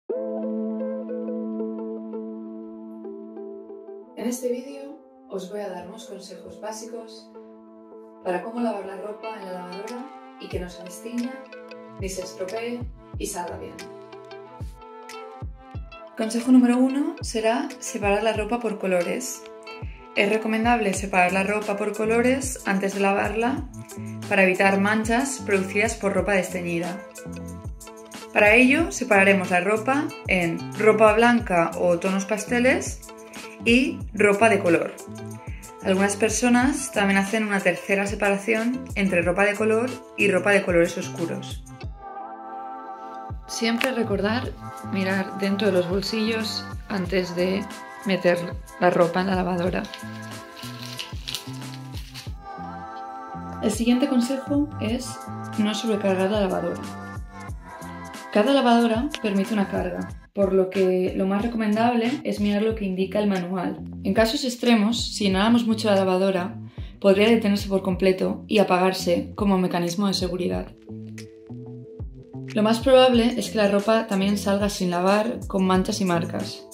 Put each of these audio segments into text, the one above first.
En este vídeo os voy a dar unos consejos básicos para cómo lavar la ropa en la lavadora y que no se destiña, ni se estropee y salga bien. Consejo número 1 será separar la ropa por colores. Es recomendable separar la ropa por colores antes de lavarla para evitar manchas producidas por ropa desteñida. Para ello separaremos la ropa en ropa blanca o tonos pasteles y ropa de color. Algunas personas también hacen una tercera separación entre ropa de color y ropa de colores oscuros. Siempre recordar mirar dentro de los bolsillos antes de meter la ropa en la lavadora. El siguiente consejo es no sobrecargar la lavadora. Cada lavadora permite una carga, por lo que lo más recomendable es mirar lo que indica el manual. En casos extremos, si llenáramos mucho la lavadora, podría detenerse por completo y apagarse como mecanismo de seguridad. Lo más probable es que la ropa también salga sin lavar, con manchas y marcas.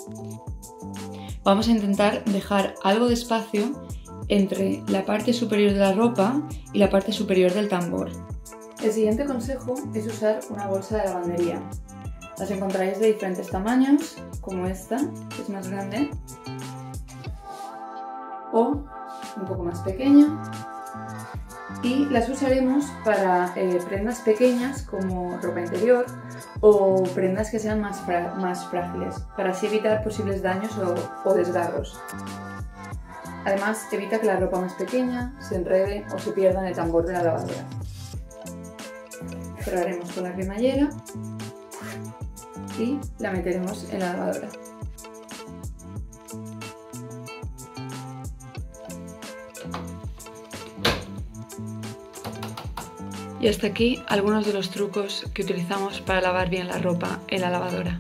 Vamos a intentar dejar algo de espacio entre la parte superior de la ropa y la parte superior del tambor. El siguiente consejo es usar una bolsa de lavandería. Las encontraréis de diferentes tamaños, como esta, que es más grande, o un poco más pequeña. Y las usaremos para prendas pequeñas como ropa interior o prendas que sean más frágiles, para así evitar posibles daños o desgarros. Además, evita que la ropa más pequeña se enrede o se pierda en el tambor de la lavadora. Cerraremos con la cremallera y la meteremos en la lavadora. Y hasta aquí algunos de los trucos que utilizamos para lavar bien la ropa en la lavadora.